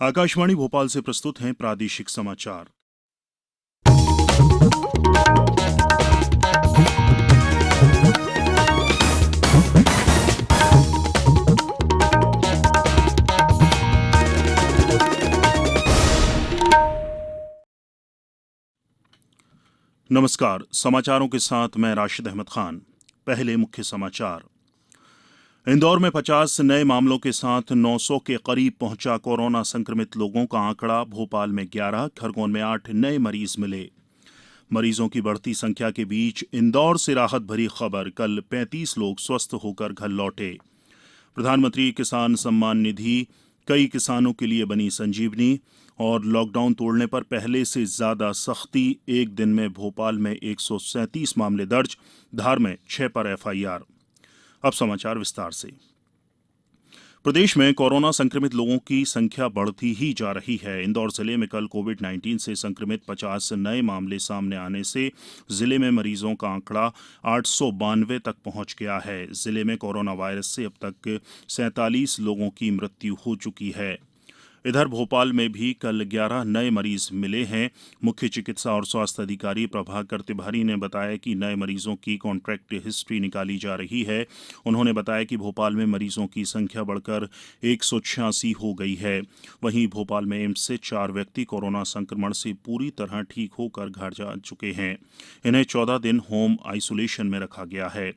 आकाशवाणी भोपाल से प्रस्तुत हैं प्रादेशिक समाचार। नमस्कार, समाचारों के साथ मैं राशिद अहमद खान। पहले मुख्य समाचार। इंदौर में 50 नए मामलों के साथ 900 के करीब पहुंचा कोरोना संक्रमित लोगों का आंकड़ा। भोपाल में 11, खरगोन में 8 नए मरीज मिले। मरीजों की बढ़ती संख्या के बीच इंदौर से राहत भरी खबर। कल 35 लोग स्वस्थ होकर घर लौटे। प्रधानमंत्री किसान सम्मान निधि कई किसानों के लिए बनी संजीवनी। और लॉकडाउन तोड़ने पर पहले से ज्यादा सख्ती। एक दिन में भोपाल में 137 मामले दर्ज, धार में 6 पर एफआईआर। अब समाचार विस्तार से। प्रदेश में कोरोना संक्रमित लोगों की संख्या बढ़ती ही जा रही है। इंदौर जिले में कल कोविड-19 से संक्रमित 50 नए मामले सामने आने से जिले में मरीजों का आंकड़ा 892 तक पहुंच गया है। जिले में कोरोना वायरस से अब तक 47 लोगों की मृत्यु हो चुकी है। इधर भोपाल में भी कल 11 नए मरीज मिले हैं। मुख्य चिकित्सा और स्वास्थ्य अधिकारी प्रभाकर तिवारी ने बताया कि नए मरीजों की कॉन्टैक्ट हिस्ट्री निकाली जा रही है। उन्होंने बताया कि भोपाल में मरीजों की संख्या बढ़कर 186 हो गई है। वहीं भोपाल में एम्स से 4 व्यक्ति कोरोना संक्रमण से पूरी तरह ठीक होकर घर जा चुके हैं। इन्हें 14 दिन होम आइसोलेशन में रखा गया है।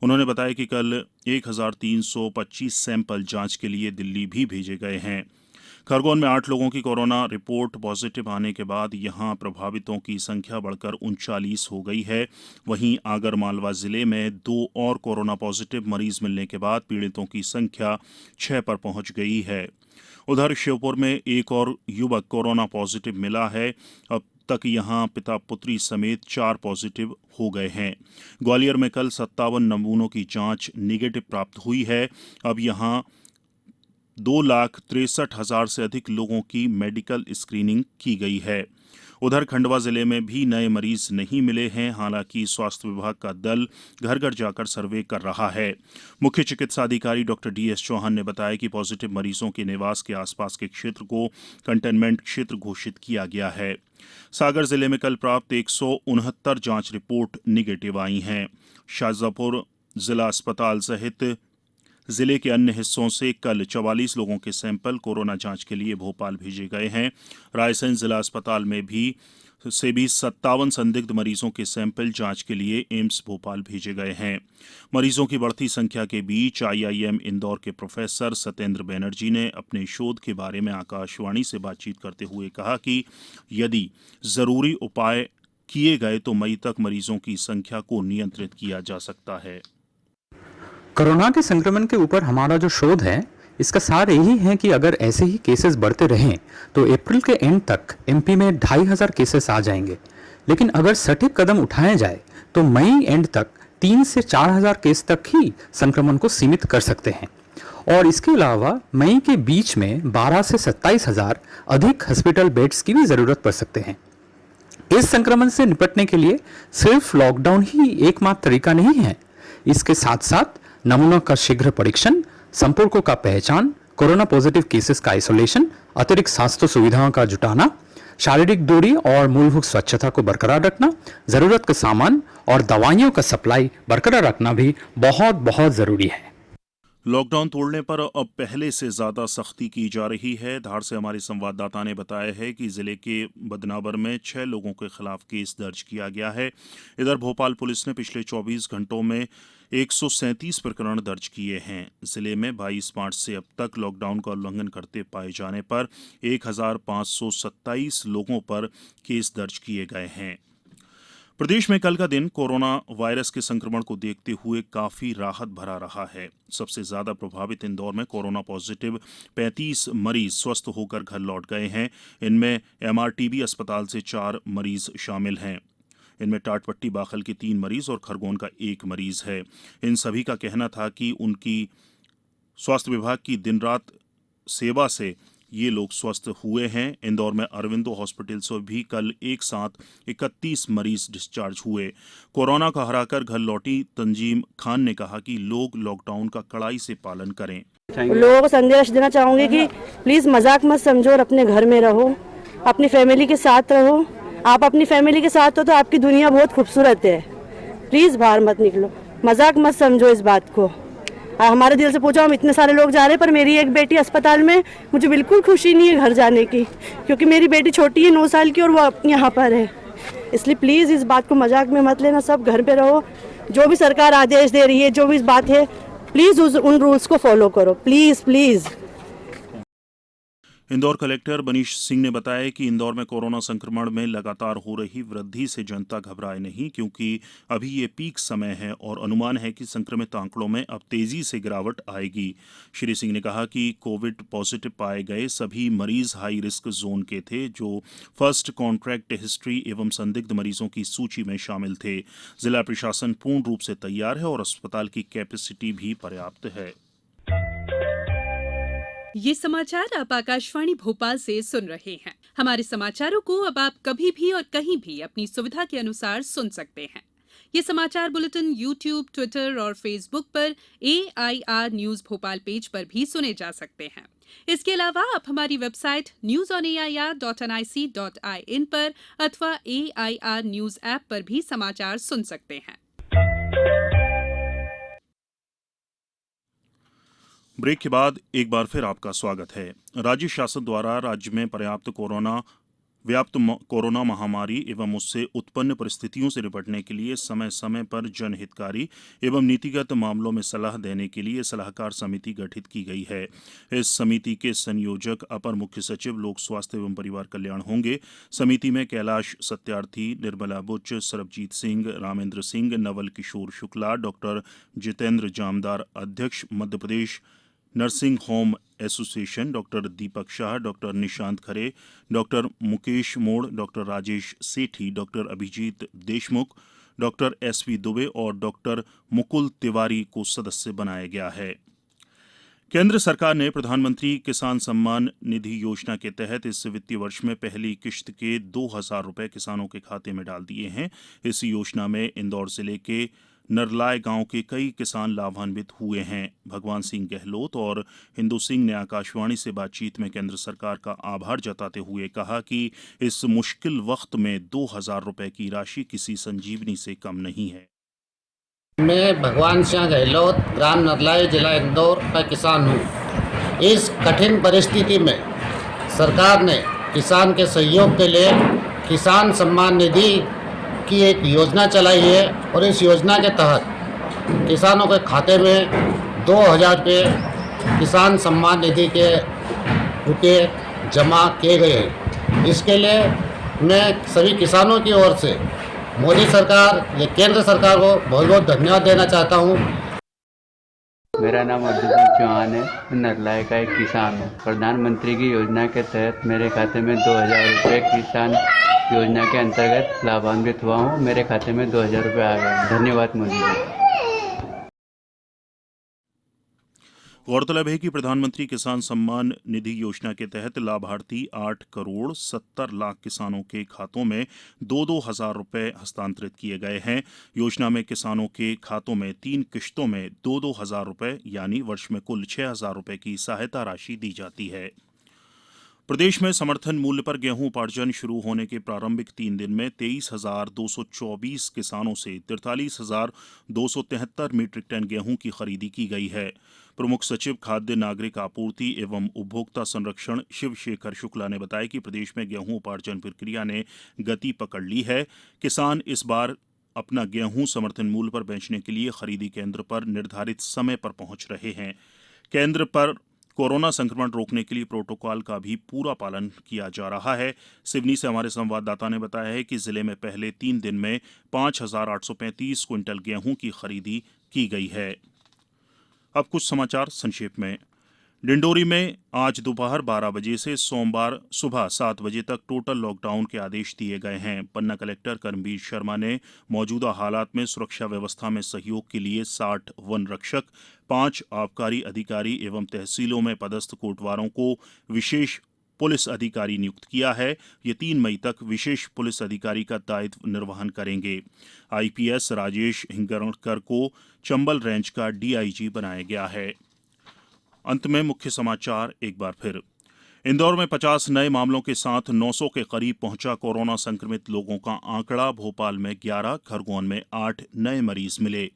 उन्होंने बताया कि कल 1325 सैंपल जांच के लिए दिल्ली भी भेजे गए हैं। खरगोन में 8 लोगों की कोरोना रिपोर्ट पॉजिटिव आने के बाद यहां प्रभावितों की संख्या बढ़कर 39 हो गई है। वहीं आगरमालवा जिले में 2 और कोरोना पॉजिटिव मरीज मिलने के बाद पीड़ितों की संख्या 6 पर पहुंच गई है। उधर श्योपुर में एक और युवक कोरोना पॉजिटिव मिला है। अब तक यहां पिता पुत्री समेत 4 पॉजिटिव हो गए हैं। ग्वालियर में कल 57 नमूनों की जांच निगेटिव प्राप्त हुई है। अब यहां 2,63,000 से अधिक लोगों की मेडिकल स्क्रीनिंग की गई है। उधर खंडवा जिले में भी नए मरीज नहीं मिले हैं। हालांकि स्वास्थ्य विभाग का दल घर घर जाकर सर्वे कर रहा है। मुख्य चिकित्सा अधिकारी डॉक्टर डीएस चौहान ने बताया कि पॉजिटिव मरीजों के निवास के आसपास के क्षेत्र को कंटेनमेंट क्षेत्र घोषित किया गया है। सागर जिले में कल प्राप्त 169 जांच रिपोर्ट निगेटिव आई हैं। शाजापुर जिला अस्पताल सहित जिले के अन्य हिस्सों से कल 44 लोगों के सैंपल कोरोना जांच के लिए भोपाल भेजे गए हैं। रायसेन जिला अस्पताल में भी 57 संदिग्ध मरीजों के सैंपल जांच के लिए एम्स भोपाल भेजे गए हैं। मरीजों की बढ़ती संख्या के बीच आईआईएम इंदौर के प्रोफेसर सत्येंद्र बैनर्जी ने अपने शोध के बारे में आकाशवाणी से बातचीत करते हुए कहा कि यदि जरूरी उपाय किए गए तो मई तक मरीजों की संख्या को नियंत्रित किया जा सकता है। कोरोना के संक्रमण के ऊपर हमारा जो शोध है, इसका सार यही है कि अगर ऐसे ही केसेस बढ़ते रहें तो अप्रैल के एंड तक एमपी में 2,500 केसेस आ जाएंगे। लेकिन अगर सटीक कदम उठाया जाए तो मई एंड तक 3 से 4,000 केस तक ही संक्रमण को सीमित कर सकते हैं। और इसके अलावा मई के बीच में 12 से 27,000 अधिक हॉस्पिटल बेड्स की भी जरूरत पड़ सकते हैं। इस संक्रमण से निपटने के लिए सिर्फ लॉकडाउन ही एकमात्र तरीका नहीं है। इसके साथ साथ नमूनों का शीघ्र परीक्षण, संपर्कों का पहचान, कोरोना पॉजिटिव केसेस का आइसोलेशन, अतिरिक्त स्वास्थ्य सुविधाओं का जुटाना, शारीरिक दूरी और मूलभूत स्वच्छता को बरकरार रखना, जरूरत का सामान और दवाइयों का सप्लाई बरकरार रखना भी बहुत बहुत जरूरी है। लॉकडाउन तोड़ने पर अब पहले से ज्यादा सख्ती की जा रही है। धार से हमारे संवाददाता ने बताया है कि जिले के बदनावर में 6 लोगों के खिलाफ केस दर्ज किया गया है। इधर भोपाल पुलिस ने पिछले 24 घंटों में 137 प्रकरण दर्ज किए हैं। जिले में 22 मार्च से अब तक लॉकडाउन का उल्लंघन करते पाए जाने पर 1,527 लोगों पर केस दर्ज किए गए हैं। प्रदेश में कल का दिन कोरोना वायरस के संक्रमण को देखते हुए काफी राहत भरा रहा है। सबसे ज्यादा प्रभावित इंदौर में कोरोना पॉजिटिव 35 मरीज स्वस्थ होकर घर लौट गए हैं। इनमें एमआरटीबी अस्पताल से 4 मरीज शामिल हैं। इनमें टाटपट्टी बाखल के 3 मरीज और खरगोन का 1 मरीज है। इन सभी का कहना था कि उनकी स्वास्थ्य विभाग की दिन रात सेवा से ये लोग स्वस्थ हुए हैं। इंदौर में अरविंदो हॉस्पिटल से भी कल एक साथ 31 मरीज डिस्चार्ज हुए। कोरोना को हराकर घर लौटी तंजीम खान ने कहा कि लोग लॉकडाउन का कड़ाई से पालन करें। लोगों को संदेश देना चाहूंगी कि प्लीज मजाक मत समझो और अपने घर में रहो, अपनी फैमिली के साथ रहो। आप अपनी फैमिली के साथ हो तो आपकी दुनिया बहुत खूबसूरत है। प्लीज बाहर मत निकलो, मजाक मत समझो इस बात को। हमारे दिल से पूछो, हम इतने सारे लोग जा रहे हैं पर मेरी एक बेटी अस्पताल में, मुझे बिल्कुल खुशी नहीं है घर जाने की, क्योंकि मेरी बेटी छोटी है 9 साल की और वो यहाँ पर है। इसलिए प्लीज इस बात को मजाक में मत लेना, सब घर पे रहो। जो भी सरकार आदेश दे रही है, जो भी इस बात है, प्लीज उन रूल्स को फॉलो करो, please please. Indore collector Manish Singh ने बताया कि इंदौर में कोरोना संक्रमण में लगातार हो रही वृद्धि से जनता घबराए नहीं, क्योंकि अभी ये पीक समय है और अनुमान है कि संक्रमित आंकड़ों में अब तेजी से गिरावट आएगी। श्री सिंह ने कहा कि कोविड पॉजिटिव पाए गए सभी मरीज हाई रिस्क जोन के थे, जो फर्स्ट कॉन्ट्रैक्ट हिस्ट्री एवं संदिग्ध मरीजों की सूची में शामिल थे। जिला प्रशासन पूर्ण रूप से तैयार है और अस्पताल की कैपेसिटी भी पर्याप्त है। ये समाचार आप आकाशवाणी भोपाल से सुन रहे हैं। हमारे समाचारों को अब आप कभी भी और कहीं भी अपनी सुविधा के अनुसार सुन सकते हैं। ये समाचार बुलेटिन YouTube, ट्विटर और फेसबुक पर AIR न्यूज भोपाल पेज पर भी सुने जा सकते हैं। इसके अलावा आप हमारी वेबसाइट newsonair.nic.in पर अथवा AIR न्यूज ऐप पर भी समाचार सुन सकते हैं। ब्रेक के बाद एक बार फिर आपका स्वागत है। राज्य शासन द्वारा राज्य में व्याप्त कोरोना महामारी एवं उससे उत्पन्न परिस्थितियों से निपटने के लिए समय समय पर जनहितकारी एवं नीतिगत मामलों में सलाह देने के लिए सलाहकार समिति गठित की गई है। इस समिति के संयोजक अपर मुख्य सचिव लोक स्वास्थ्य एवं परिवार कल्याण होंगे। समिति में कैलाश सत्यार्थी, निर्मला बुच, सरबजीत सिंह, रामेंद्र सिंह, नवल किशोर शुक्ला, डॉक्टर जितेंद्र जामदार अध्यक्ष Madhya Pradesh nursing home association, doctor Deepak Shah, doctor Nishant Khare, doctor Mukesh Mod, doctor Rajesh Sethi, doctor Abhijit Deshmukh, doctor SV Dubey और डॉक्टर मुकुल तिवारी को सदस्य बनाया गया है। केंद्र सरकार ने प्रधानमंत्री किसान सम्मान निधि योजना के तहत इस वित्तीय वर्ष में पहली किश्त के 2,000 रुपए किसानों के खाते में डाल दिए हैं। इस योजना में इंदौर जिले के नरलाय गांव के कई किसान लाभान्वित हुए हैं। भगवान सिंह गहलोत और हिंदू सिंह ने आकाशवाणी से बातचीत में केंद्र सरकार का आभार जताते हुए कहा कि इस मुश्किल वक्त में 2,000 रुपए की राशि किसी संजीवनी से कम नहीं है। मैं भगवान सिंह गहलोत, ग्राम नरलाई, जिला इंदौर का किसान हूँ। इस कठिन परिस्थिति में सरकार ने किसान के सहयोग के लिए किसान सम्मान निधि की एक योजना चलाई है और इस योजना के तहत किसानों के खाते में 2,000 रुपये किसान सम्मान निधि के रुपये जमा किए गए हैं। इसके लिए मैं सभी किसानों की ओर से मोदी सरकार या केंद्र सरकार को बहुत बहुत धन्यवाद देना चाहता हूँ। मेरा नाम अर्जुन चौहान है, मैं नरलाय का एक किसान हूँ। प्रधानमंत्री की योजना के तहत मेरे खाते में 2,000 रुपये किसान योजना के अंतर्गत लाभान्वित हुआ हूँ। मेरे खाते में 2,000 रुपये आ गए। धन्यवाद मोदी जी। गौरतलब है कि प्रधानमंत्री किसान सम्मान निधि योजना के तहत लाभार्थी 8 करोड़ 70 लाख किसानों के खातों में 2-2 हजार रुपए हस्तांतरित किए गए हैं। योजना में किसानों के खातों में 3 किश्तों में 2-2 हजार रुपए यानी वर्ष में कुल 6,000 रुपए की सहायता राशि दी जाती है। प्रदेश में समर्थन मूल्य पर गेहूं उपार्जन शुरू होने के प्रारंभिक 3 दिन में 23,224 किसानों से 43,273 मीट्रिक टन गेहूं की खरीदी की गई है। प्रमुख सचिव खाद्य नागरिक आपूर्ति एवं उपभोक्ता संरक्षण शिवशेखर शुक्ला ने बताया कि प्रदेश में गेहूं उपार्जन प्रक्रिया ने गति पकड़ ली है। किसान इस बार अपना गेहूं समर्थन मूल्य पर बेचने के लिए खरीदी केंद्र पर निर्धारित समय पर पहुंच रहे हैं। केंद्र पर कोरोना संक्रमण रोकने के लिए प्रोटोकॉल का भी पूरा पालन किया जा रहा है। सिवनी से हमारे संवाददाता ने बताया है कि जिले में पहले 3 दिन में 5,835 क्विंटल गेहूं की खरीदी की गई है। अब कुछ समाचार संक्षेप में। डिंडोरी में आज दोपहर 12 बजे से सोमवार सुबह 7 बजे तक टोटल लॉकडाउन के आदेश दिए गए हैं। पन्ना कलेक्टर कर्मवीर शर्मा ने मौजूदा हालात में सुरक्षा व्यवस्था में सहयोग के लिए 60 वन रक्षक, 5 आबकारी अधिकारी एवं तहसीलों में पदस्थ कोटवारों को विशेष पुलिस अधिकारी नियुक्त किया है। ये 3 मई तक विशेष पुलिस अधिकारी का दायित्व निर्वहन करेंगे। आईपीएस राजेश हिंगणकर को चंबल रेंज का डीआईजी बनाया गया है। अंत में मुख्य समाचार एक बार फिर। इंदौर में 50 नए मामलों के साथ 900 के करीब पहुंचा कोरोना संक्रमित लोगों का आंकड़ा। भोपाल में 11, खरगोन में 8 नए मरीज मिले।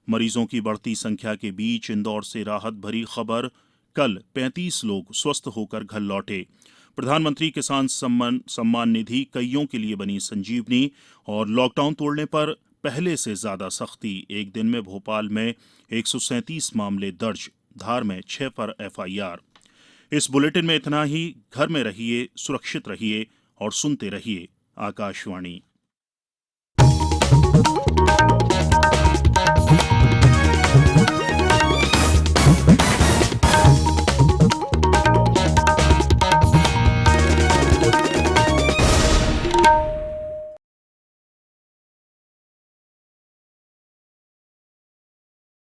मरीजों की बढ़ती संख्या के बीच इंदौर से राहत भरी खबर। कल 35 लोग स्वस्थ होकर घर लौटे। प्रधानमंत्री किसान सम्मान निधि कईयों के लिए बनी संजीवनी। और लॉकडाउन तोड़ने पर पहले से ज्यादा सख्ती। एक दिन में भोपाल में 137 मामले दर्ज, धार में 6 पर एफआईआर। इस बुलेटिन में इतना ही। घर में रहिए, सुरक्षित रहिए और सुनते रहिए आकाशवाणी।